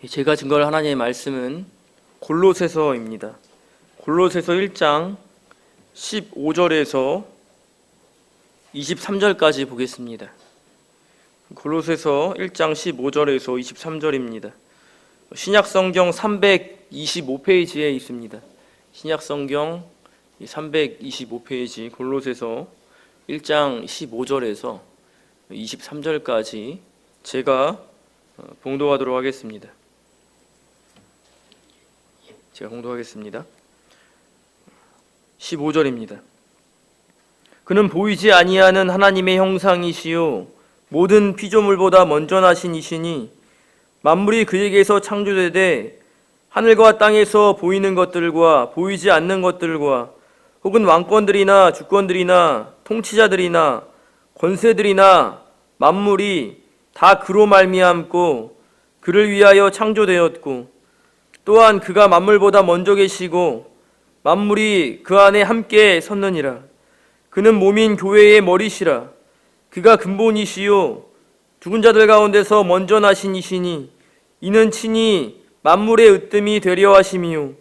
제가 증거할 하나님의 말씀은 골로새서입니다. 골로새서 1장 15절에서 23절까지 보겠습니다. 골로새서 1장 15절에서 23절입니다. 신약성경 325페이지에 있습니다. 신약성경 325페이지 골로새서 1장 15절에서 23절까지 제가 봉독하도록 하겠습니다. 제가 봉독하겠습니다. 15절입니다. 그는 보이지 아니하는 하나님의 형상이시요 모든 피조물보다 먼저 나신 이시니 만물이 그에게서 창조되되 하늘과 땅에서 보이는 것들과 보이지 않는 것들과 혹은 왕권들이나 주권들이나 통치자들이나 권세들이나 만물이 다 그로 말미암고 그를 위하여 창조되었고 또한 그가 만물보다 먼저 계시고 만물이 그 안에 함께 섰느니라. 그는 몸인 교회의 머리시라. 그가 근본이시요 죽은 자들 가운데서 먼저 나신 이시니 이는 친히 만물의 으뜸이 되려 하심이요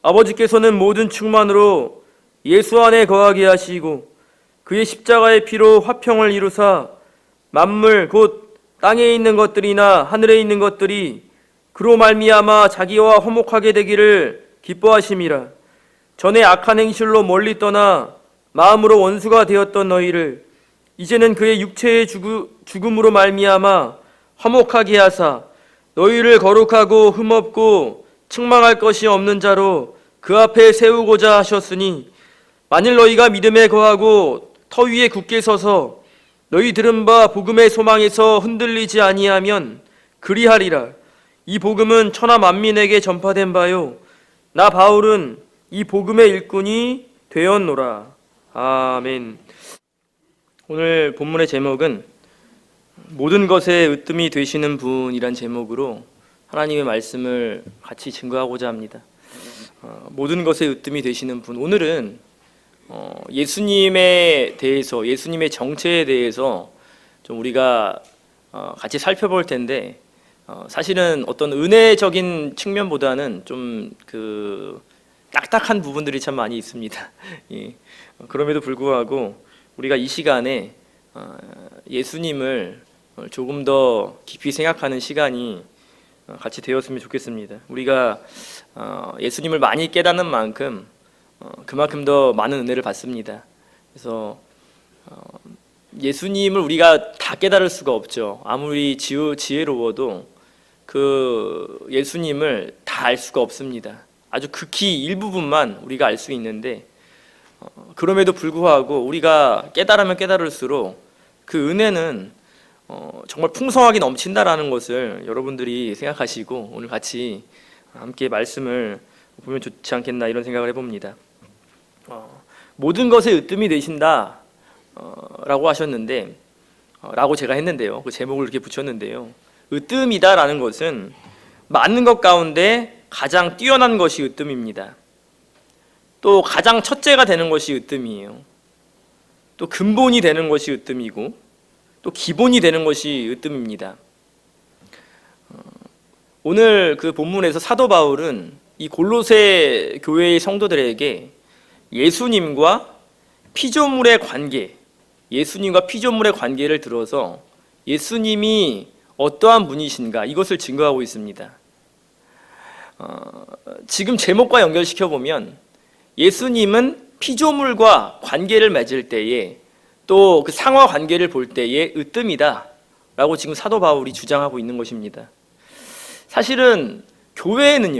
아버지께서는 모든 충만으로 예수 안에 거하게 하시고 그의 십자가의 피로 화평을 이루사 만물 곧 땅에 있는 것들이나 하늘에 있는 것들이 그로 말미암아 자기와 화목하게 되기를 기뻐하심이라. 전에 악한 행실로 멀리 떠나 마음으로 원수가 되었던 너희를 이제는 그의 육체의 죽음으로 말미암아 화목하게 하사 너희를 거룩하고 흠없고 책망할 것이 없는 자로 그 앞에 세우고자 하셨으니 만일 너희가 믿음에 거하고 터 위에 굳게 서서 너희 들은 바 복음의 소망에서 흔들리지 아니하면 그리하리라. 이 복음은 천하 만민에게 전파된 바요 나 바울은 이 복음의 일꾼이 되었노라. 아멘. 오늘 본문의 제목은 모든 것에 으뜸이 되시는 분이란 제목으로 하나님의 말씀을 같이 증거하고자 합니다. 모든 것에 으뜸이 되시는 분. 오늘은 예수님에 대해서, 예수님의 정체에 대해서 좀 우리가 같이 살펴볼 텐데 사실은 어떤 은혜적인 측면보다는 좀 딱딱한 부분들이 참 많이 있습니다. 예. 그럼에도 불구하고 우리가 이 시간에 예수님을 조금 더 깊이 생각하는 시간이 같이 되었으면 좋겠습니다. 우리가 예수님을 많이 깨닫는 만큼 그만큼 더 많은 은혜를 받습니다. 그래서 예수님을 우리가 다 깨달을 수가 없죠. 아무리 지혜로워도 그 예수님을 다 알 수가 없습니다. 아주 극히 일부분만 우리가 알 수 있는데 그럼에도 불구하고 우리가 깨달으면 깨달을수록 그 은혜는 정말 풍성하게 넘친다라는 것을 여러분들이 생각하시고 오늘 같이 함께 말씀을 보면 좋지 않겠나 이런 생각을 해봅니다. 모든 것에 으뜸이 되신다 라고 하셨는데 라고 제가 했는데요. 그 제목을 이렇게 붙였는데요. 으뜸이다라는 것은 많은 것 가운데 가장 뛰어난 것이 으뜸입니다. 또 가장 첫째가 되는 것이 으뜸이에요. 또 근본이 되는 것이 으뜸이고 또 기본이 되는 것이 으뜸입니다. 오늘 그 본문에서 사도 바울은 이 골로새 교회의 성도들에게 예수님과 피조물의 관계, 예수님과 피조물의 관계를 들어서 예수님이 어떠한 분이신가 이것을 증거하고 있습니다. 지금 제목과 연결시켜 보면 예수님은 피조물과 관계를 맺을 때에 또 그 상하 관계를 볼 때에 으뜸이다 라고 지금 사도 바울이 주장하고 있는 것입니다. 사실은 교회는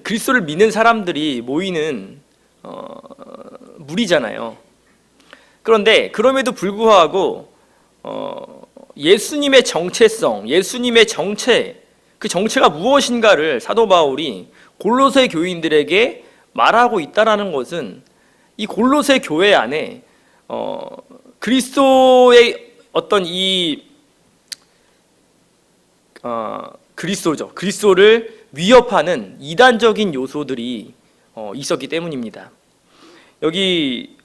그리스도를 믿는 사람들이 모이는 무리잖아요. 그런데 그럼에도 불구하고 예수님의 정체성, 예수님의 정체, 그 정체가 무엇인가를 사도 바울이 골로새 교인들에게 말하고 있다라는 것은 이 골로새 교회 안에 그리스도의 어떤 그리스도를 위협하는 이단적인 요소들이 있었기 때문입니다. 여기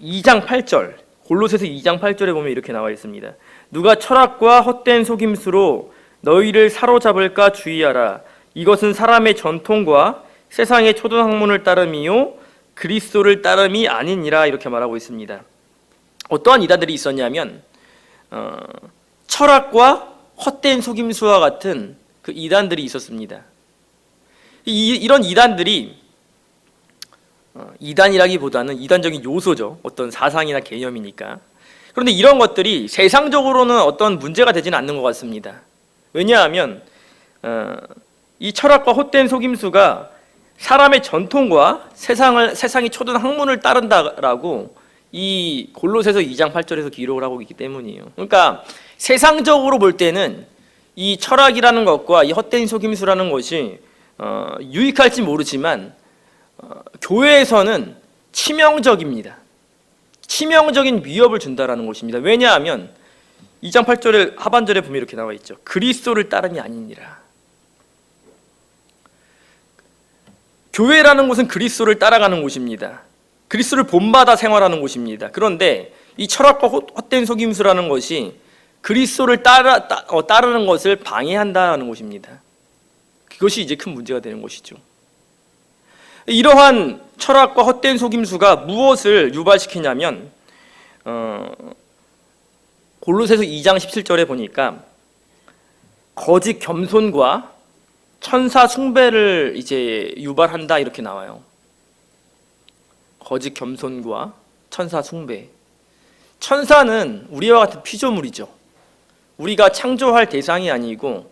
2장 8절 골로새서 2장 8절에 보면 이렇게 나와 있습니다. 누가 철학과 헛된 속임수로 너희를 사로잡을까 주의하라. 이것은 사람의 전통과 세상의 초등학문을 따름이요 그리스도를 따름이 아니니라. 이렇게 말하고 있습니다. 어떠한 이단들이 있었냐면 철학과 헛된 속임수와 같은 그 이단들이 있었습니다. 이런 이단들이 이단이라기보다는 이단적인 요소죠. 어떤 사상이나 개념이니까. 그런데 이런 것들이 세상적으로는 어떤 문제가 되지는 않는 것 같습니다. 왜냐하면 이 철학과 헛된 속임수가 사람의 전통과 세상이 초든 학문을 따른다라고 이 골로새서 2장 8절에서 기록을 하고 있기 때문이에요. 그러니까 세상적으로 볼 때는 이 철학이라는 것과 이 헛된 속임수라는 것이 유익할지 모르지만 교회에서는 치명적입니다. 치명적인 위협을 준다라는 것입니다. 왜냐하면 2장 8절의 하반절에 보면 이렇게 나와 있죠. 그리스도를 따름이 아니니라. 교회라는 곳은 그리스도를 따라가는 곳입니다. 그리스도를 본받아 생활하는 곳입니다. 그런데 이 철학과 헛된 속임수라는 것이 그리스도를 따르는 것을 방해한다는 것입니다. 그것이 이제 큰 문제가 되는 것이죠. 이러한 철학과 헛된 속임수가 무엇을 유발시키냐면 골로새서 2장 17절에 보니까 거짓 겸손과 천사 숭배를 이제 유발한다 이렇게 나와요. 거짓 겸손과 천사 숭배. 천사는 우리와 같은 피조물이죠. 우리가 창조할 대상이 아니고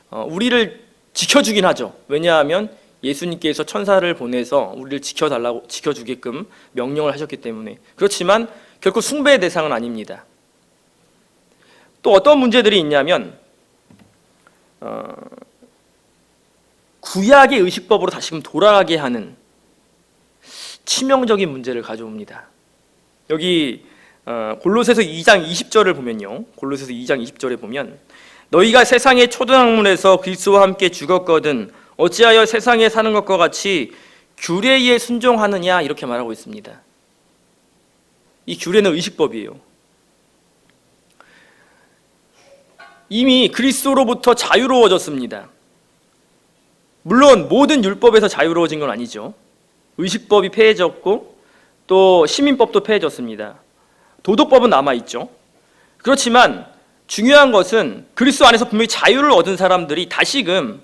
우리를 지켜주긴 하죠. 왜냐하면 예수님께서 천사를 보내서 우리를 지켜주게끔 명령을 하셨기 때문에. 그렇지만 결코 숭배의 대상은 아닙니다. 또 어떤 문제들이 있냐면 구약의 의식법으로 다시금 돌아가게 하는 치명적인 문제를 가져옵니다. 여기 골로새서 2장 20절을 보면요. 골로새서 2장 20절에 보면 너희가 세상의 초등학문에서 그리스도와 함께 죽었거든 어찌하여 세상에 사는 것과 같이 규례에 순종하느냐 이렇게 말하고 있습니다. 이 규례는 의식법이에요. 이미 그리스도로부터 자유로워졌습니다. 물론 모든 율법에서 자유로워진 건 아니죠. 의식법이 폐해졌고 또 시민법도 폐해졌습니다. 도덕법은 남아있죠. 그렇지만 중요한 것은 그리스도 안에서 분명히 자유를 얻은 사람들이 다시금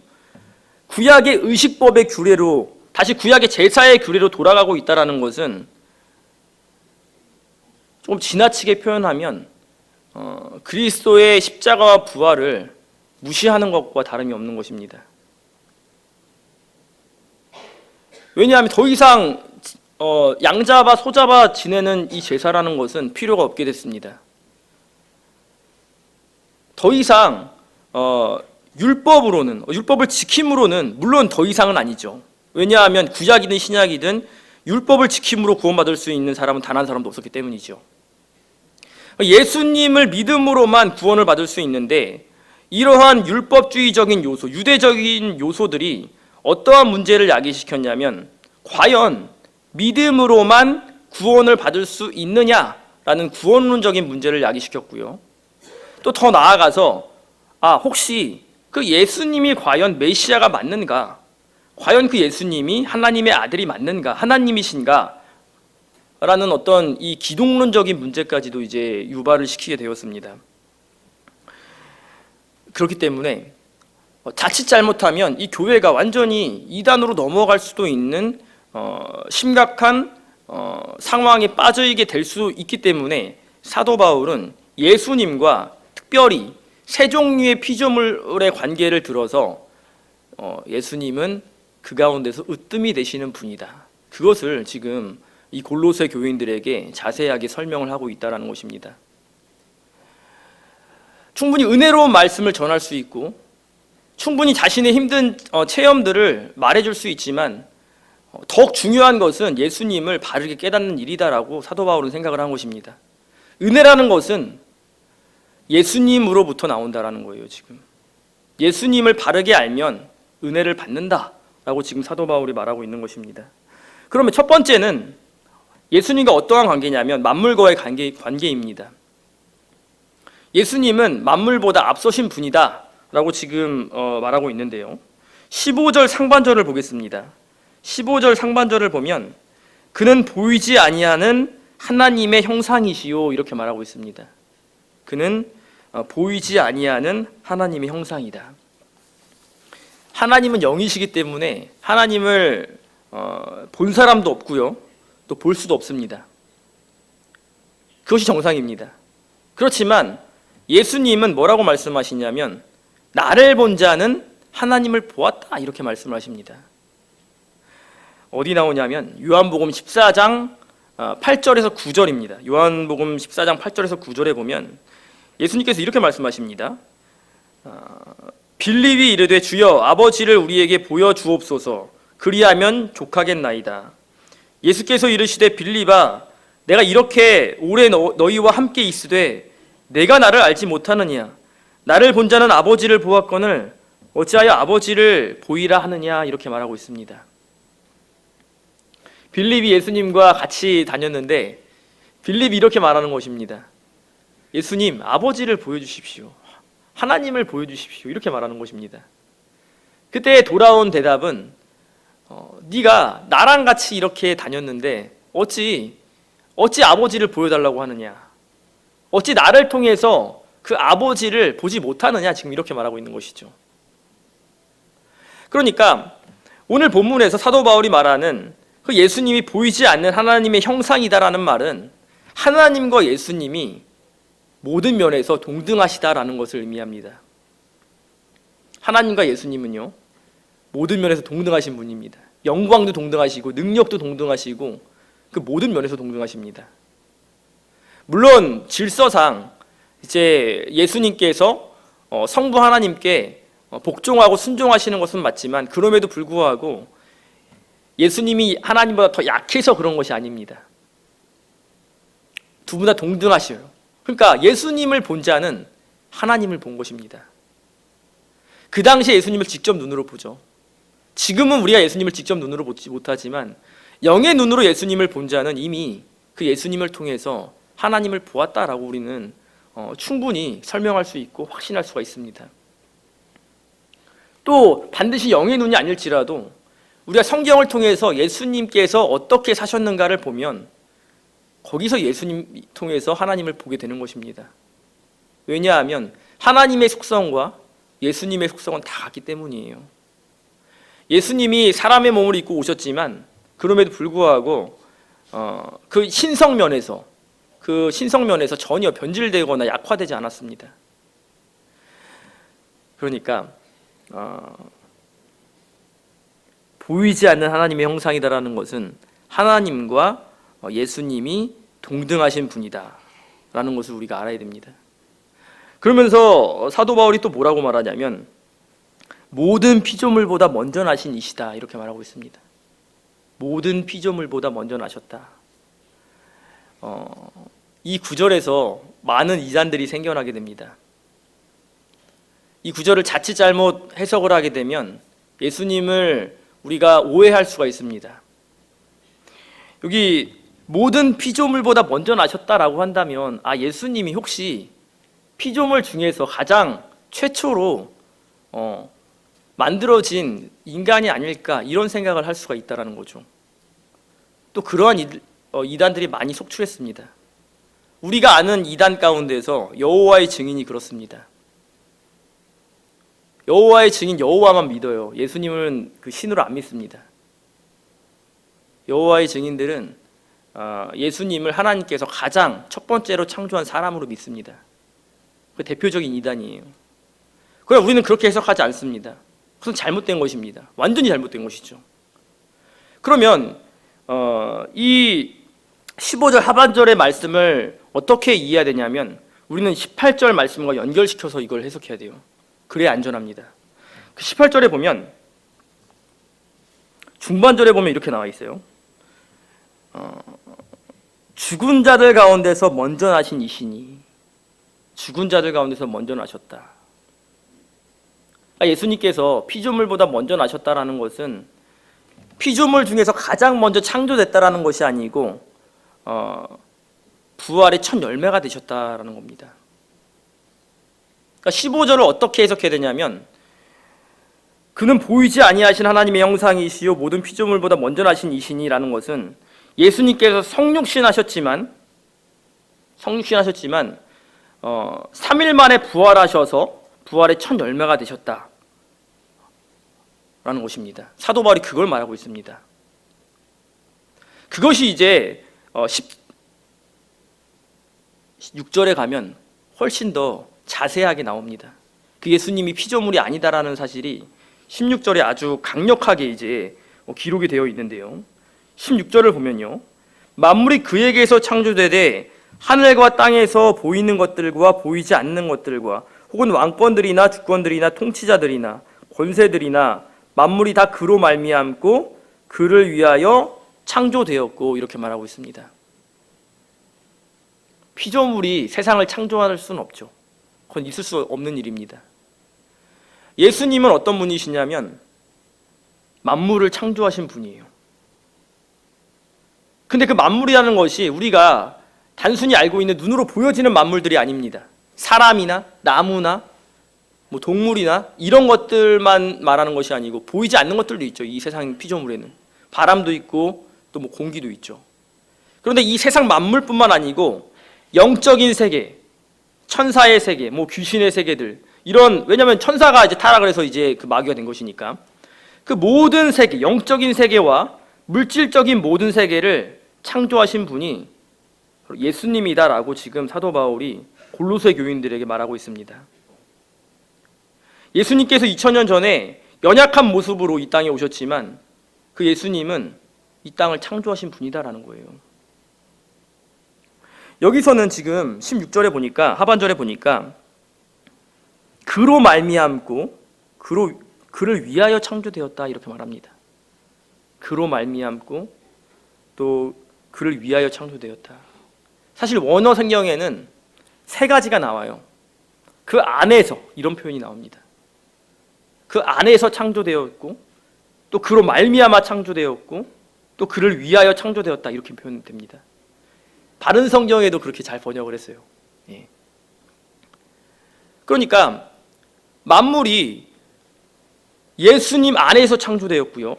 구약의 의식법의 규례로 다시 구약의 제사의 규례로 돌아가고 있다는 것은 조금 지나치게 표현하면 그리스도의 십자가와 부활을 무시하는 것과 다름이 없는 것입니다. 왜냐하면 더 이상 양잡아 소잡아 지내는 이 제사라는 것은 필요가 없게 됐습니다. 더 이상 율법을 지킴으로는 물론 더 이상은 아니죠. 왜냐하면 구약이든 신약이든 율법을 지킴으로 구원받을 수 있는 사람은 단 한 사람도 없었기 때문이죠. 예수님을 믿음으로만 구원을 받을 수 있는데 이러한 율법주의적인 요소, 유대적인 요소들이 어떠한 문제를 야기시켰냐면 과연 믿음으로만 구원을 받을 수 있느냐라는 구원론적인 문제를 야기시켰고요. 또 더 나아가서 혹시 그 예수님이 과연 메시아가 맞는가? 과연 그 예수님이 하나님의 아들이 맞는가? 하나님이신가? 라는 어떤 이 기독론적인 문제까지도 이제 유발을 시키게 되었습니다. 그렇기 때문에 자칫 잘못하면 이 교회가 완전히 이단으로 넘어갈 수도 있는 심각한 상황에 빠져있게 될 수 있기 때문에 사도 바울은 예수님과 특별히 세 종류의 피조물의 관계를 들어서 예수님은 그 가운데서 으뜸이 되시는 분이다. 그것을 지금 이 골로새 교인들에게 자세하게 설명을 하고 있다는 것입니다. 충분히 은혜로운 말씀을 전할 수 있고 충분히 자신의 힘든 체험들을 말해줄 수 있지만 더욱 중요한 것은 예수님을 바르게 깨닫는 일이다라고 사도 바울은 생각을 한 것입니다. 은혜라는 것은 예수님으로부터 나온다라는 거예요. 지금 예수님을 바르게 알면 은혜를 받는다라고 지금 사도 바울이 말하고 있는 것입니다. 그러면 첫 번째는 예수님과 어떠한 관계냐면 만물과의 관계입니다. 예수님은 만물보다 앞서신 분이다 라고 지금 말하고 있는데요. 15절 상반절을 보겠습니다. 15절 상반절을 보면 그는 보이지 아니하는 하나님의 형상이시요 이렇게 말하고 있습니다. 그는 보이지 아니하는 하나님의 형상이다. 하나님은 영이시기 때문에 하나님을 본 사람도 없고요, 또 볼 수도 없습니다. 그것이 정상입니다. 그렇지만 예수님은 뭐라고 말씀하시냐면 나를 본 자는 하나님을 보았다 이렇게 말씀을 하십니다. 어디 나오냐면 요한복음 14장 8절에서 9절입니다. 요한복음 14장 8절에서 9절에 보면 예수님께서 이렇게 말씀하십니다. 빌립이 이르되 주여 아버지를 우리에게 보여주옵소서 그리하면 족하겠나이다. 예수께서 이르시되 빌립아 내가 이렇게 오래 너희와 함께 있으되 내가 나를 알지 못하느냐 나를 본 자는 아버지를 보았거늘 어찌하여 아버지를 보이라 하느냐 이렇게 말하고 있습니다. 빌립이 예수님과 같이 다녔는데 빌립이 이렇게 말하는 것입니다. 예수님 아버지를 보여주십시오. 하나님을 보여주십시오. 이렇게 말하는 것입니다. 그때 돌아온 대답은 네가 나랑 같이 이렇게 다녔는데 어찌 아버지를 보여달라고 하느냐, 어찌 나를 통해서 그 아버지를 보지 못하느냐, 지금 이렇게 말하고 있는 것이죠. 그러니까 오늘 본문에서 사도 바울이 말하는 그 예수님이 보이지 않는 하나님의 형상이다라는 말은 하나님과 예수님이 모든 면에서 동등하시다라는 것을 의미합니다. 하나님과 예수님은요 모든 면에서 동등하신 분입니다. 영광도 동등하시고 능력도 동등하시고 그 모든 면에서 동등하십니다. 물론 질서상 이제 예수님께서 성부 하나님께 복종하고 순종하시는 것은 맞지만 그럼에도 불구하고 예수님이 하나님보다 더 약해서 그런 것이 아닙니다. 두 분 다 동등하셔요. 그러니까 예수님을 본 자는 하나님을 본 것입니다. 그 당시에 예수님을 직접 눈으로 보죠. 지금은 우리가 예수님을 직접 눈으로 보지 못하지만 영의 눈으로 예수님을 본 자는 이미 그 예수님을 통해서 하나님을 보았다라고 우리는 충분히 설명할 수 있고 확신할 수가 있습니다. 또 반드시 영의 눈이 아닐지라도 우리가 성경을 통해서 예수님께서 어떻게 사셨는가를 보면 거기서 예수님 통해서 하나님을 보게 되는 것입니다. 왜냐하면 하나님의 속성과 예수님의 속성은 다 같기 때문이에요. 예수님이 사람의 몸을 입고 오셨지만 그럼에도 불구하고 그 신성면에서 전혀 변질되거나 약화되지 않았습니다. 그러니까 보이지 않는 하나님의 형상이다라는 것은 하나님과 예수님이 동등하신 분이다라는 것을 우리가 알아야 됩니다. 그러면서 사도 바울이 또 뭐라고 말하냐면 모든 피조물보다 먼저 나신 이시다 이렇게 말하고 있습니다. 모든 피조물보다 먼저 나셨다. 이 구절에서 많은 이단들이 생겨나게 됩니다. 이 구절을 자칫 잘못 해석을 하게 되면 예수님을 우리가 오해할 수가 있습니다. 여기 모든 피조물보다 먼저 나셨다라고 한다면 예수님이 혹시 피조물 중에서 가장 최초로 만들어진 인간이 아닐까 이런 생각을 할 수가 있다는 거죠. 또 그러한 이단들이 많이 속출했습니다. 우리가 아는 이단 가운데서 여호와의 증인이 그렇습니다. 여호와의 증인 여호와만 믿어요. 예수님은 그 신으로 안 믿습니다. 여호와의 증인들은 예수님을 하나님께서 가장 첫 번째로 창조한 사람으로 믿습니다. 그 대표적인 이단이에요. 그러나 우리는 그렇게 해석하지 않습니다. 그것은 잘못된 것입니다. 완전히 잘못된 것이죠. 그러면 이 15절 하반절의 말씀을 어떻게 이해해야 되냐면 우리는 18절 말씀과 연결시켜서 이걸 해석해야 돼요. 그래야 안전합니다. 그 18절에 보면 중반절에 보면 이렇게 나와 있어요. 죽은 자들 가운데서 먼저 나신 이시니 죽은 자들 가운데서 먼저 나셨다. 예수님께서 피조물보다 먼저 나셨다라는 것은 피조물 중에서 가장 먼저 창조됐다라는 것이 아니고 부활의 첫 열매가 되셨다라는 겁니다. 그러니까 15절을 어떻게 해석해야 되냐면, 그는 보이지 아니하신 하나님의 형상이시요 모든 피조물보다 먼저 나신 이시니라는 것은 예수님께서 성육신하셨지만 3일 만에 부활하셔서 부활의 첫 열매가 되셨다라는 것입니다. 사도 바울이 그걸 말하고 있습니다. 그것이 이제 16절에 가면 훨씬 더 자세하게 나옵니다. 그 예수님이 피조물이 아니다라는 사실이 16절에 아주 강력하게 이제 기록이 되어 있는데요. 16절을 보면요, 만물이 그에게서 창조되되 하늘과 땅에서 보이는 것들과 보이지 않는 것들과 혹은 왕권들이나 주권들이나 통치자들이나 권세들이나 만물이 다 그로 말미암고 그를 위하여 창조되었고, 이렇게 말하고 있습니다. 피조물이 세상을 창조할 수는 없죠. 그건 있을 수 없는 일입니다. 예수님은 어떤 분이시냐면 만물을 창조하신 분이에요. 근데 그 만물이라는 것이 우리가 단순히 알고 있는 눈으로 보여지는 만물들이 아닙니다. 사람이나 나무나 뭐 동물이나 이런 것들만 말하는 것이 아니고 보이지 않는 것들도 있죠. 이 세상 피조물에는 바람도 있고 또 뭐 공기도 있죠. 그런데 이 세상 만물뿐만 아니고 영적인 세계, 천사의 세계, 뭐 귀신의 세계들, 이런, 왜냐하면 천사가 이제 타락을 해서 이제 그 마귀가 된 것이니까 그 모든 세계, 영적인 세계와 물질적인 모든 세계를 창조하신 분이 예수님이다라고 지금 사도 바울이 골로새 교인들에게 말하고 있습니다. 예수님께서 2000년 전에 연약한 모습으로 이 땅에 오셨지만 그 예수님은 이 땅을 창조하신 분이다라는 거예요. 여기서는 지금 16절에 보니까, 하반절에 보니까 그로 말미암고 그를 위하여 창조되었다, 이렇게 말합니다. 그로 말미암고 또 그를 위하여 창조되었다. 사실 원어 성경에는 세 가지가 나와요. 그 안에서, 이런 표현이 나옵니다. 그 안에서 창조되었고, 또 그로 말미암아 창조되었고, 또 그를 위하여 창조되었다, 이렇게 표현됩니다. 다른 성경에도 그렇게 잘 번역을 했어요. 예. 그러니까 만물이 예수님 안에서 창조되었고요,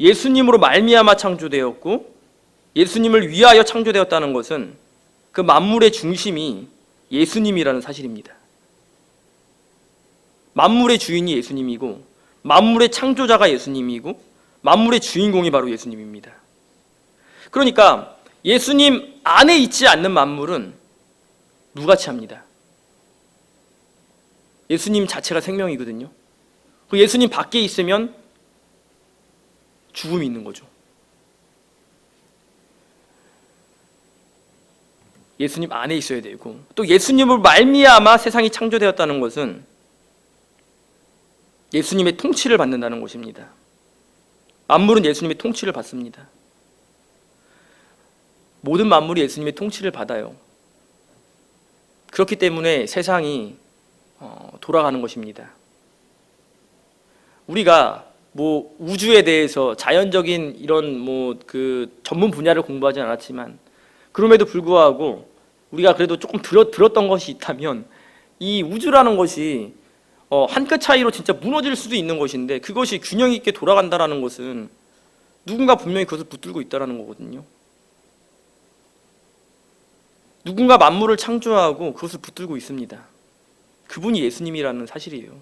예수님으로 말미암아 창조되었고, 예수님을 위하여 창조되었다는 것은 그 만물의 중심이 예수님이라는 사실입니다. 만물의 주인이 예수님이고, 만물의 창조자가 예수님이고, 만물의 주인공이 바로 예수님입니다. 그러니까 예수님 안에 있지 않는 만물은 무가치합니다. 예수님 자체가 생명이거든요. 그 예수님 밖에 있으면 죽음이 있는 거죠. 예수님 안에 있어야 되고, 또 예수님을 말미암아 세상이 창조되었다는 것은 예수님의 통치를 받는다는 것입니다. 만물은 예수님의 통치를 받습니다. 모든 만물이 예수님의 통치를 받아요. 그렇기 때문에 세상이 돌아가는 것입니다. 우리가 뭐 우주에 대해서 자연적인 이런 뭐 그 전문 분야를 공부하지 않았지만, 그럼에도 불구하고 우리가 그래도 조금 들었던 것이 있다면, 이 우주라는 것이 한 끗 차이로 진짜 무너질 수도 있는 것인데, 그것이 균형 있게 돌아간다라는 것은 누군가 분명히 그것을 붙들고 있다라는 거거든요. 누군가 만물을 창조하고 그것을 붙들고 있습니다. 그분이 예수님이라는 사실이에요.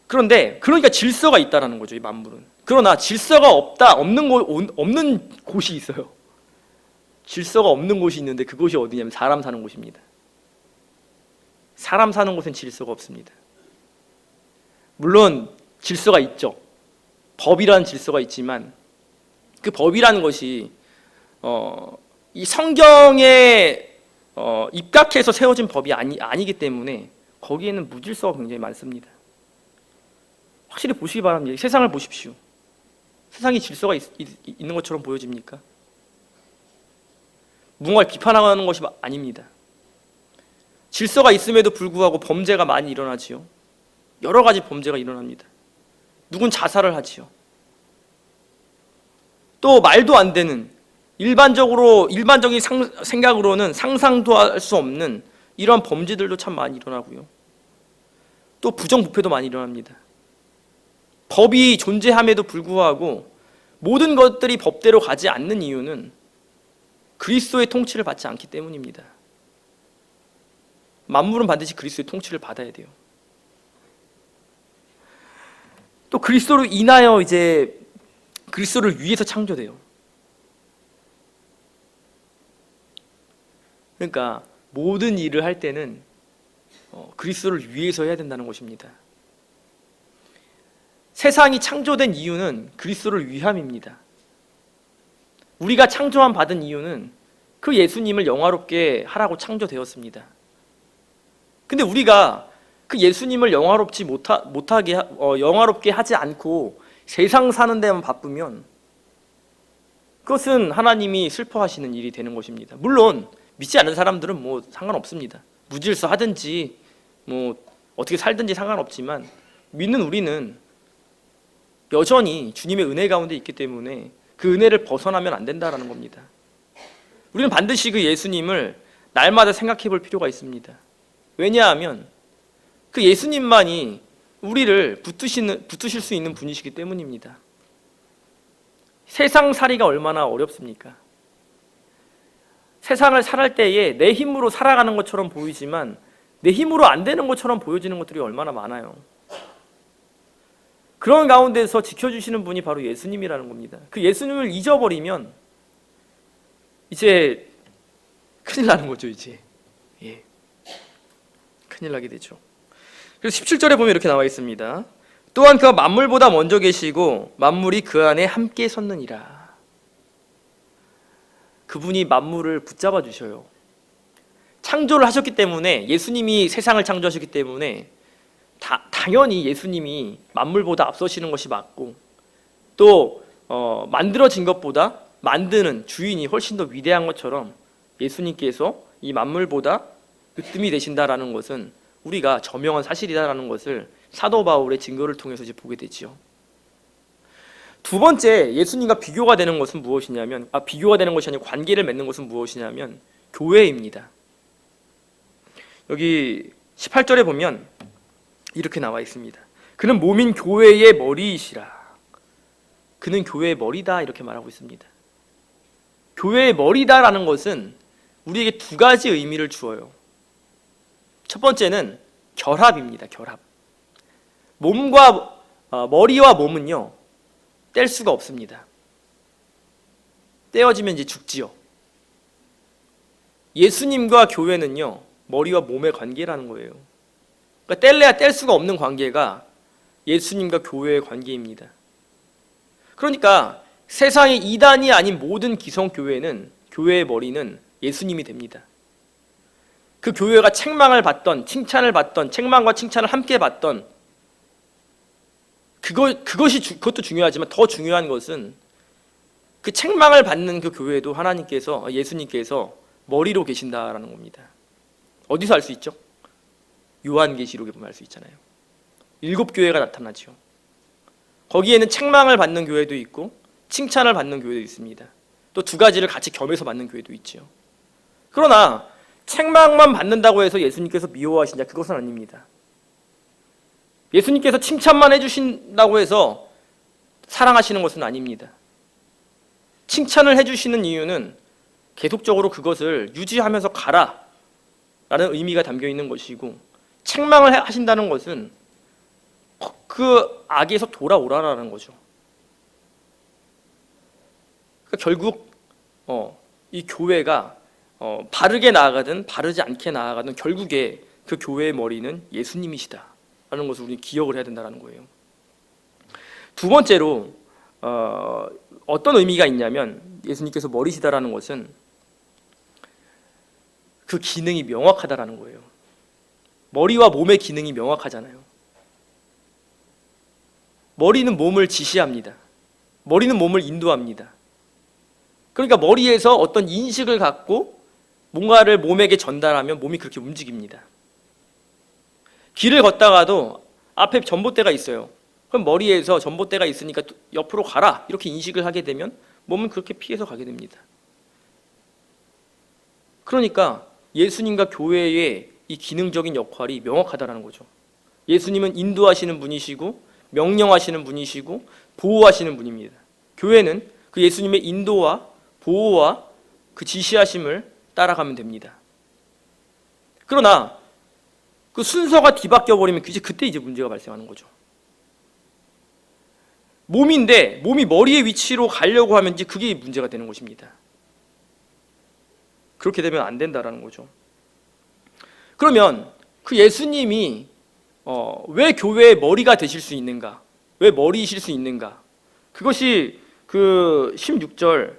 그런데 그러니까 질서가 있다라는 거죠, 이 만물은. 그러나 질서가 없는 곳이 있어요. 질서가 없는 곳이 있는데 그곳이 어디냐면 사람 사는 곳입니다. 사람 사는 곳엔 질서가 없습니다. 물론 질서가 있죠. 법이라는 질서가 있지만 그 법이라는 것이 이 성경에 입각해서 세워진 법이 아니기 때문에 거기에는 무질서가 굉장히 많습니다. 확실히 보시기 바랍니다. 세상을 보십시오. 세상이 질서가 있는 것처럼 보여집니까? 무언가를 비판하는 것이 아닙니다. 질서가 있음에도 불구하고 범죄가 많이 일어나지요. 여러 가지 범죄가 일어납니다. 누군 자살을 하지요. 또 말도 안 되는 일반적인 생각으로는 상상도 할 수 없는 이런 범죄들도 참 많이 일어나고요. 또 부정부패도 많이 일어납니다. 법이 존재함에도 불구하고 모든 것들이 법대로 가지 않는 이유는 그리스도의 통치를 받지 않기 때문입니다. 만물은 반드시 그리스도의 통치를 받아야 돼요. 또 그리스도로 인하여 이제 그리스도를 위해서 창조돼요. 그러니까 모든 일을 할 때는 그리스도를 위해서 해야 된다는 것입니다. 세상이 창조된 이유는 그리스도를 위함입니다. 우리가 창조함 받은 이유는 그 예수님을 영화롭게 하라고 창조되었습니다. 근데 우리가 그 예수님을 영화롭게 하지 않고 세상 사는 데만 바쁘면 그것은 하나님이 슬퍼하시는 일이 되는 것입니다. 물론 믿지 않는 사람들은 뭐 상관없습니다. 무질서 하든지 뭐 어떻게 살든지 상관없지만 믿는 우리는 여전히 주님의 은혜 가운데 있기 때문에 그 은혜를 벗어나면 안 된다라는 겁니다. 우리는 반드시 그 예수님을 날마다 생각해 볼 필요가 있습니다. 왜냐하면 그 예수님만이 우리를 붙드실 수 있는 분이시기 때문입니다. 세상살이가 얼마나 어렵습니까? 세상을 살할 때에 내 힘으로 살아가는 것처럼 보이지만 내 힘으로 안 되는 것처럼 보여지는 것들이 얼마나 많아요. 그런 가운데서 지켜주시는 분이 바로 예수님이라는 겁니다. 그 예수님을 잊어버리면 이제 큰일 나는 거죠. 이제 큰일 나게 되죠. 그래서 17절에 보면 이렇게 나와 있습니다. 또한 그가 만물보다 먼저 계시고 만물이 그 안에 함께 섰느니라. 그분이 만물을 붙잡아 주셔요. 창조를 하셨기 때문에, 예수님이 세상을 창조하셨기 때문에 당연히 예수님이 만물보다 앞서시는 것이 맞고, 또 만들어진 것보다 만드는 주인이 훨씬 더 위대한 것처럼 예수님께서 이 만물보다 으뜸이 되신다라는 것은 우리가 저명한 사실이다라는 것을 사도 바울의 증거를 통해서 이제 보게 되지요. 두 번째, 예수님과 비교가 되는 것은 무엇이냐면, 비교가 되는 것이 아니고 관계를 맺는 것은 무엇이냐면 교회입니다. 여기 18절에 보면 이렇게 나와 있습니다. 그는 몸인 교회의 머리이시라. 그는 교회의 머리다, 이렇게 말하고 있습니다. 교회의 머리다라는 것은 우리에게 두 가지 의미를 주어요. 첫 번째는 결합입니다. 결합. 머리와 몸은요, 뗄 수가 없습니다. 떼어지면 이제 죽지요. 예수님과 교회는요, 머리와 몸의 관계라는 거예요. 그러니까 뗄래야 뗄 수가 없는 관계가 예수님과 교회의 관계입니다. 그러니까 세상의 이단이 아닌 모든 기성교회는, 교회의 머리는 예수님이 됩니다. 그 교회가 책망을 받던, 칭찬을 받던, 책망과 칭찬을 함께 받던, 그것도 중요하지만 더 중요한 것은 그 책망을 받는 그 교회도 예수님께서 머리로 계신다라는 겁니다. 어디서 알 수 있죠? 요한계시록에 보면 알 수 있잖아요. 7교회가 나타나죠. 거기에는 책망을 받는 교회도 있고 칭찬을 받는 교회도 있습니다. 또 두 가지를 같이 겸해서 받는 교회도 있죠. 그러나 책망만 받는다고 해서 예수님께서 미워하시냐? 그것은 아닙니다. 예수님께서 칭찬만 해주신다고 해서 사랑하시는 것은 아닙니다. 칭찬을 해주시는 이유는 계속적으로 그것을 유지하면서 가라 라는 의미가 담겨 있는 것이고, 책망을 하신다는 것은 그 악에서 돌아오라라는 거죠. 그러니까 결국 이 교회가 바르게 나아가든 바르지 않게 나아가든 결국에 그 교회의 머리는 예수님이시다 라는 것을 우리는 기억을 해야 된다는 거예요. 두 번째로 어떤 의미가 있냐면, 예수님께서 머리시다라는 것은 그 기능이 명확하다라는 거예요. 머리와 몸의 기능이 명확하잖아요. 머리는 몸을 지시합니다. 머리는 몸을 인도합니다. 그러니까 머리에서 어떤 인식을 갖고 뭔가를 몸에게 전달하면 몸이 그렇게 움직입니다. 길을 걷다가도 앞에 전봇대가 있어요. 그럼 머리에서 전봇대가 있으니까 옆으로 가라 이렇게 인식을 하게 되면 몸은 그렇게 피해서 가게 됩니다. 그러니까 예수님과 교회의 이 기능적인 역할이 명확하다는 거죠. 예수님은 인도하시는 분이시고 명령하시는 분이시고 보호하시는 분입니다. 교회는 그 예수님의 인도와 보호와 그 지시하심을 따라가면 됩니다. 그러나 그 순서가 뒤바뀌어 버리면 그때 이제 문제가 발생하는 거죠. 몸인데 몸이 머리의 위치로 가려고 하면 이제 그게 문제가 되는 것입니다. 그렇게 되면 안 된다라는 거죠. 그러면 그 예수님이 왜 교회의 머리가 되실 수 있는가? 왜 머리이실 수 있는가? 그것이 그 16절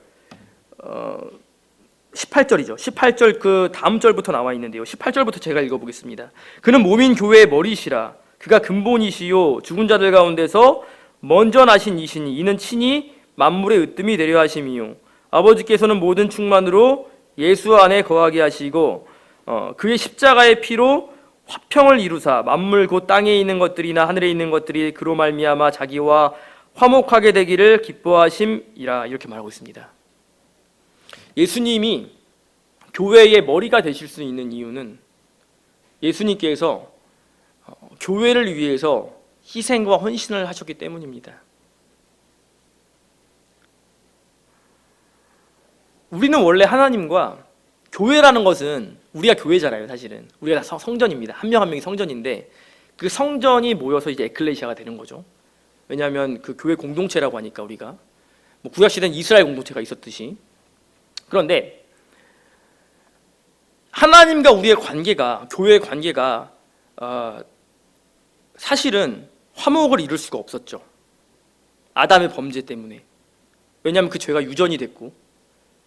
18절이죠. 18절 그 다음 절부터 나와 있는데요. 18절부터 제가 읽어보겠습니다. 그는 몸인 교회의 머리시라. 그가 근본이시요 죽은 자들 가운데서 먼저 나신 이시니 이는 친히 만물의 으뜸이 되려 하심이요 아버지께서는 모든 충만으로 예수 안에 거하게 하시고 그의 십자가의 피로 화평을 이루사 만물 곧 땅에 있는 것들이나 하늘에 있는 것들이 그로 말미암아 자기와 화목하게 되기를 기뻐하심이라 이렇게 말하고 있습니다. 예수님이 교회의 머리가 되실 수 있는 이유는 예수님께서 교회를 위해서 희생과 헌신을 하셨기 때문입니다. 우리는 원래 하나님과 교회라는 것은 우리가 교회잖아요. 사실은 우리가 다 성전입니다. 한 명 한 명이 성전인데 그 성전이 모여서 이제 에클레시아가 되는 거죠. 왜냐하면 그 교회 공동체라고 하니까 우리가 구약 시대는 이스라엘 공동체가 있었듯이. 그런데 하나님과 우리의 관계가 교회의 관계가 사실은 화목을 이룰 수가 없었죠. 아담의 범죄 때문에. 왜냐하면 그 죄가 유전이 됐고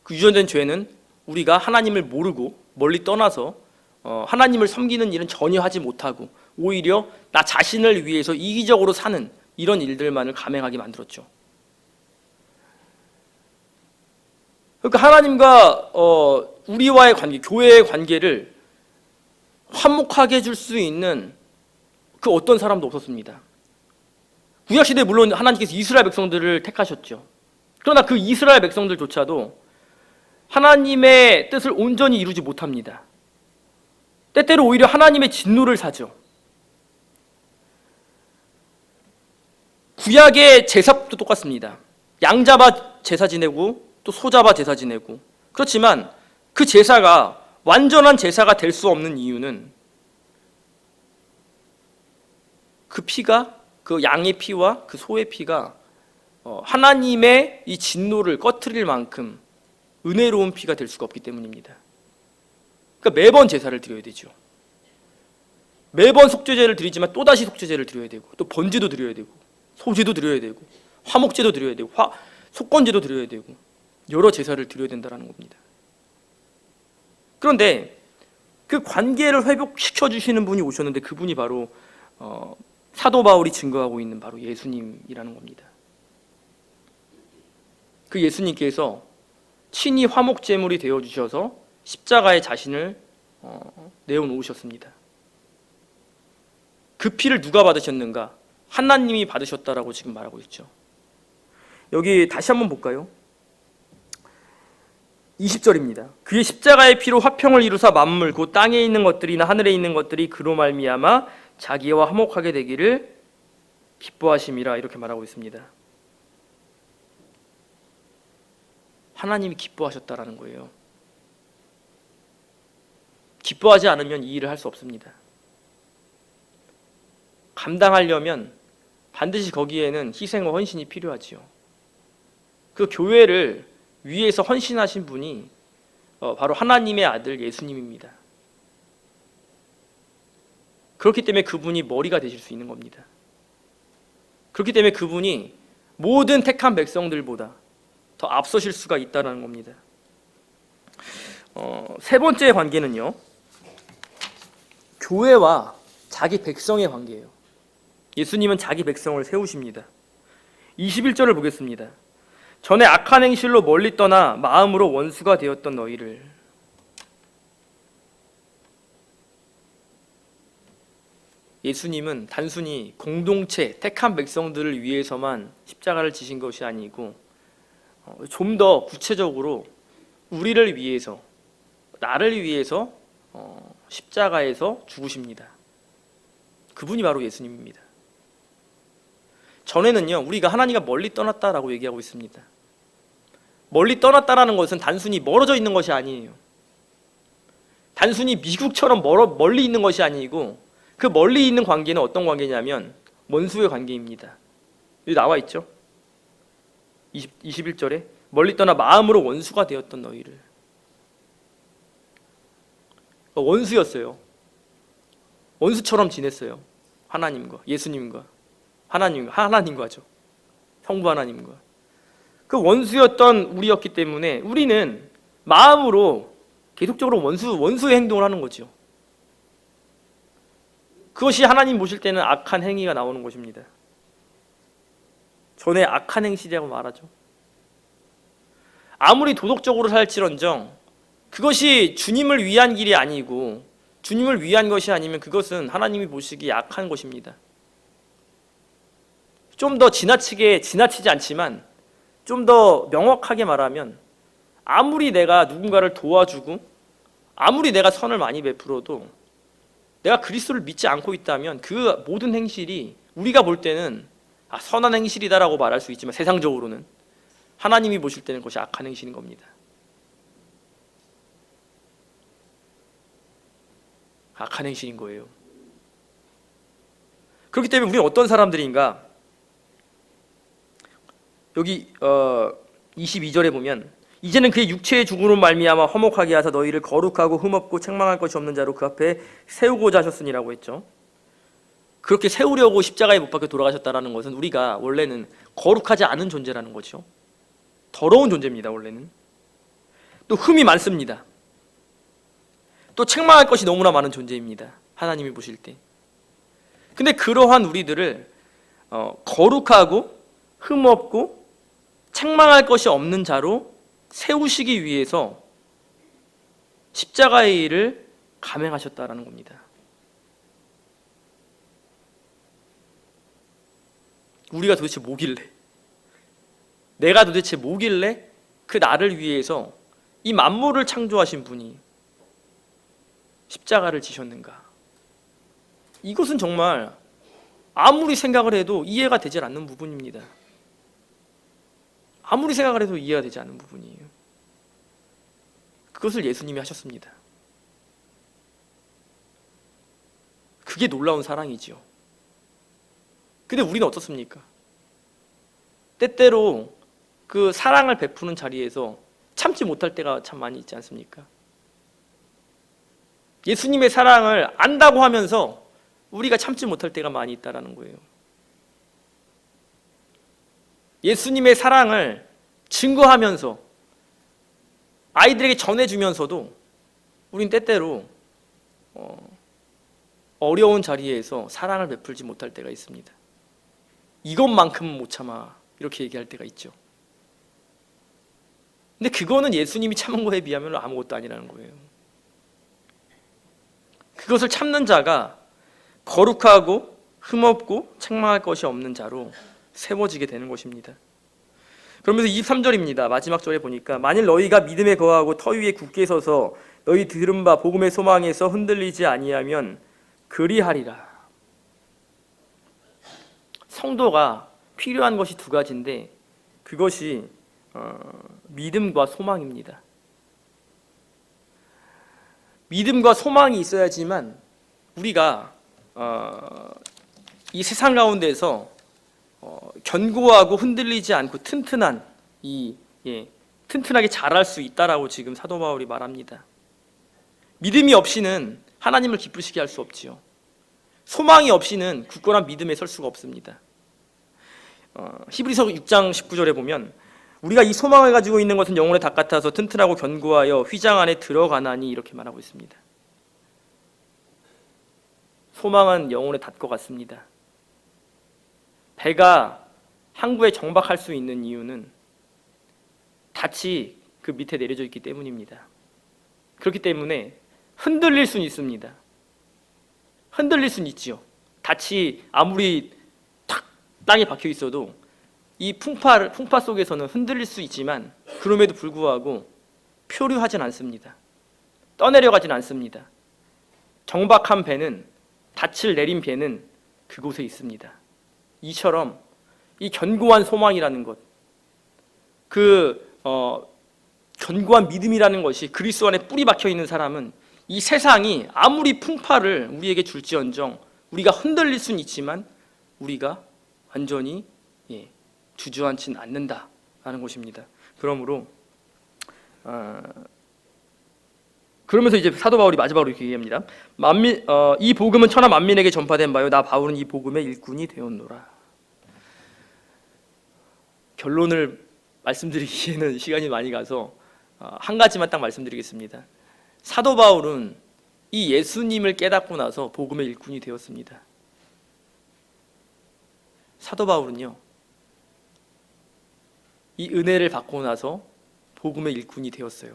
그 유전된 죄는 우리가 하나님을 모르고 멀리 떠나서 하나님을 섬기는 일은 전혀 하지 못하고 오히려 나 자신을 위해서 이기적으로 사는 이런 일들만을 감행하게 만들었죠. 그러니까 하나님과 우리와의 관계, 교회의 관계를 화목하게 해줄 수 있는 그 어떤 사람도 없었습니다. 구약시대에 물론 하나님께서 이스라엘 백성들을 택하셨죠. 그러나 그 이스라엘 백성들조차도 하나님의 뜻을 온전히 이루지 못합니다. 때때로 오히려 하나님의 진노를 사죠. 구약의 제사도 똑같습니다. 양 잡아 제사 지내고 또 소 잡아 제사 지내고. 그렇지만 그 제사가 완전한 제사가 될 수 없는 이유는 그 피가 그 양의 피와 그 소의 피가 하나님의 이 진노를 꺼트릴 만큼 은혜로운 피가 될 수가 없기 때문입니다. 그러니까 매번 제사를 드려야 되죠. 매번 속죄제를 드리지만 또다시 속죄제를 드려야 되고 또 번제도 드려야 되고 소제도 드려야 되고 화목제도 드려야 되고 속건제도 드려야 되고 여러 제사를 드려야 된다는 겁니다. 그런데 그 관계를 회복시켜 주시는 분이 오셨는데 그분이 바로 사도 바울이 증거하고 있는 바로 예수님이라는 겁니다. 그 예수님께서 친히 화목제물이 되어주셔서 십자가에 자신을 내어놓으셨습니다. 그 피를 누가 받으셨는가? 하나님이 받으셨다라고 지금 말하고 있죠. 여기 다시 한번 볼까요? 20절입니다. 그의 십자가의 피로 화평을 이루사 만물 곧 땅에 있는 것들이나 하늘에 있는 것들이 그로 말미암아 자기와 화목하게 되기를 기뻐하심이라 이렇게 말하고 있습니다. 하나님이 기뻐하셨다라는 거예요. 기뻐하지 않으면 이 일을 할 수 없습니다. 감당하려면 반드시 거기에는 희생과 헌신이 필요하지요. 그 교회를 위해서 헌신하신 분이 바로 하나님의 아들 예수님입니다. 그렇기 때문에 그분이 머리가 되실 수 있는 겁니다. 그렇기 때문에 그분이 모든 택한 백성들보다 더 앞서실 수가 있다는 겁니다. 세 번째 관계는요, 교회와 자기 백성의 관계예요. 예수님은 자기 백성을 세우십니다. 21절을 보겠습니다. 전에 악한 행실로 멀리 떠나 마음으로 원수가 되었던 너희를. 예수님은 단순히 공동체, 택한 백성들을 위해서만 십자가를 지신 것이 아니고 좀 더 구체적으로 우리를 위해서, 나를 위해서 십자가에서 죽으십니다. 그분이 바로 예수님입니다. 전에는요, 우리가 하나님과 멀리 떠났다라고 얘기하고 있습니다. 멀리 떠났다라는 것은 단순히 멀어져 있는 것이 아니에요. 단순히 미국처럼 멀리 있는 것이 아니고, 그 멀리 있는 관계는 어떤 관계냐면 원수의 관계입니다. 여기 나와 있죠. 21절에 멀리 떠나 마음으로 원수가 되었던 너희를. 원수였어요. 원수처럼 지냈어요. 하나님과, 예수님과, 하나님과죠. 성부 하나님과. 그 원수였던 우리였기 때문에 우리는 마음으로 계속적으로 원수의 행동을 하는 거죠. 그것이 하나님 보실 때는 악한 행위가 나오는 것입니다. 전에 악한 행실이라고 말하죠. 아무리 도덕적으로 살지런정 그것이 주님을 위한 길이 아니고, 주님을 위한 것이 아니면 그것은 하나님이 보시기에 악한 것입니다. 좀 더 지나치지 않지만 좀 더 명확하게 말하면, 아무리 내가 누군가를 도와주고 아무리 내가 선을 많이 베풀어도 내가 그리스도를 믿지 않고 있다면 그 모든 행실이 우리가 볼 때는 선한 행실이다라고 말할 수 있지만, 세상적으로는 하나님이 보실 때는 그것이 악한 행실인 겁니다. 악한 행실인 거예요. 그렇기 때문에 우리는 어떤 사람들인가? 여기 22절에 보면, 이제는 그의 육체의 죽음으로 말미암아 화목하게 하사 너희를 거룩하고 흠없고 책망할 것이 없는 자로 그 앞에 세우고자 하셨으니라고 했죠. 그렇게 세우려고 십자가에 못 박혀 돌아가셨다는 것은 우리가 원래는 거룩하지 않은 존재라는 거죠. 더러운 존재입니다. 원래는. 또 흠이 많습니다. 또 책망할 것이 너무나 많은 존재입니다. 하나님이 보실 때. 근데 그러한 우리들을 거룩하고 흠없고 책망할 것이 없는 자로 세우시기 위해서 십자가의 일을 감행하셨다라는 겁니다. 우리가 도대체 뭐길래, 내가 도대체 뭐길래 그 나를 위해서 이 만물을 창조하신 분이 십자가를 지셨는가? 이것은 정말 아무리 생각을 해도 이해가 되지 않는 부분입니다. 아무리 생각을 해도 이해가 되지 않는 부분이에요. 그것을 예수님이 하셨습니다. 그게 놀라운 사랑이지요. 근데 우리는 어떻습니까? 때때로 그 사랑을 베푸는 자리에서 참지 못할 때가 참 많이 있지 않습니까? 예수님의 사랑을 안다고 하면서 우리가 참지 못할 때가 많이 있다는 거예요. 예수님의 사랑을 증거하면서 아이들에게 전해주면서도 우린 때때로 어려운 자리에서 사랑을 베풀지 못할 때가 있습니다. 이것만큼은 못 참아, 이렇게 얘기할 때가 있죠. 근데 그거는 예수님이 참은 거에 비하면 아무것도 아니라는 거예요. 그것을 참는 자가 거룩하고 흠없고 책망할 것이 없는 자로 세워지게 되는 것입니다. 그러면서 23절입니다. 마지막 절에 보니까, 만일 너희가 믿음에 거하고 터 위에 굳게 서서 너희 들은 바 복음의 소망에서 흔들리지 아니하면 그리하리라. 성도가 필요한 것이 두 가지인데 그것이 믿음과 소망입니다. 믿음과 소망이 있어야지만 우리가 이 세상 가운데서 견고하고 흔들리지 않고 튼튼하게 자랄 수 있다라고 지금 사도 바울이 말합니다. 믿음이 없이는 하나님을 기쁘시게 할 수 없지요. 소망이 없이는 굳건한 믿음에 설 수가 없습니다. 히브리서 6장 19절에 보면, 우리가 이 소망을 가지고 있는 것은 영혼의 닭 같아서 튼튼하고 견고하여 휘장 안에 들어가나니, 이렇게 말하고 있습니다. 소망은 영혼의 닭과 같습니다. 배가 항구에 정박할 수 있는 이유는 닻이 그 밑에 내려져 있기 때문입니다. 그렇기 때문에 흔들릴 수는 있습니다. 흔들릴 수는 있지요. 닻이 아무리 탁 땅에 박혀 있어도 이 풍파 속에서는 흔들릴 수 있지만 그럼에도 불구하고 표류하진 않습니다. 떠내려가진 않습니다. 정박한 배는, 닻을 내린 배는 그곳에 있습니다. 이처럼 이 견고한 소망이라는 것, 견고한 믿음이라는 것이 그리스도 안에 뿌리 박혀 있는 사람은 이 세상이 아무리 풍파를 우리에게 줄지언정 우리가 흔들릴 수는 있지만 우리가 완전히 주저앉지는 않는다라는 것입니다. 그러면서 이제 사도 바울이 마지막으로 이렇게 얘기합니다. 이 복음은 천하 만민에게 전파된 바요 나 바울은 이 복음의 일꾼이 되었노라. 결론을 말씀드리기에는 시간이 많이 가서 한 가지만 딱 말씀드리겠습니다. 사도 바울은 이 예수님을 깨닫고 나서 복음의 일꾼이 되었습니다. 사도 바울은요, 이 은혜를 받고 나서 복음의 일꾼이 되었어요.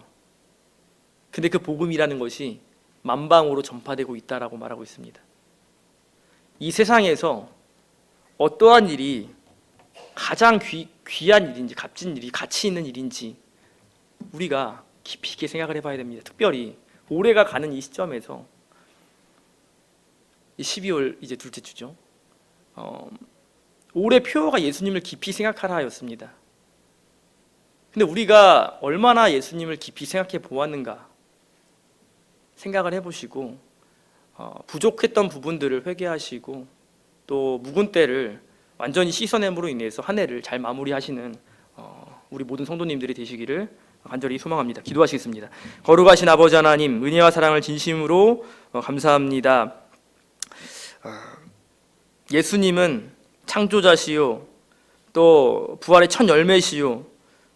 근데 그 복음이라는 것이 만방으로 전파되고 있다라고 말하고 있습니다. 이 세상에서 어떠한 일이 가장 귀한 일인지, 값진 일이, 가치 있는 일인지 우리가 깊이 있게 생각을 해봐야 됩니다. 특별히 올해가 가는 이 시점에서 12월 이제 둘째 주죠. 올해 표어가 예수님을 깊이 생각하라 하였습니다. 근데 우리가 얼마나 예수님을 깊이 생각해 보았는가 생각을 해보시고 부족했던 부분들을 회개하시고 또 묵은 때를 완전히 씻어냄으로 인해서 한 해를 잘 마무리하시는 우리 모든 성도님들이 되시기를 간절히 소망합니다. 기도하시겠습니다. 거룩하신 아버지 하나님, 은혜와 사랑을 진심으로 감사합니다. 예수님은 창조자시요 또 부활의 첫 열매시요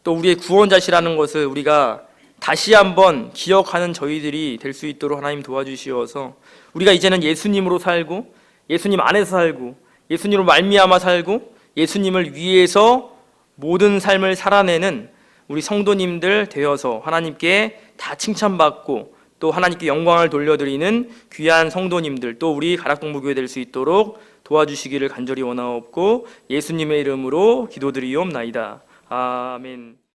또 우리의 구원자시라는 것을 우리가 다시 한번 기억하는 저희들이 될 수 있도록 하나님 도와주시어서 우리가 이제는 예수님으로 살고 예수님 안에서 살고 예수님으로 말미암아 살고 예수님을 위해서 모든 삶을 살아내는 우리 성도님들 되어서 하나님께 다 칭찬받고 또 하나님께 영광을 돌려드리는 귀한 성도님들 또 우리 가락동부교회 될 수 있도록 도와주시기를 간절히 원하옵고 예수님의 이름으로 기도드리옵나이다. 아멘.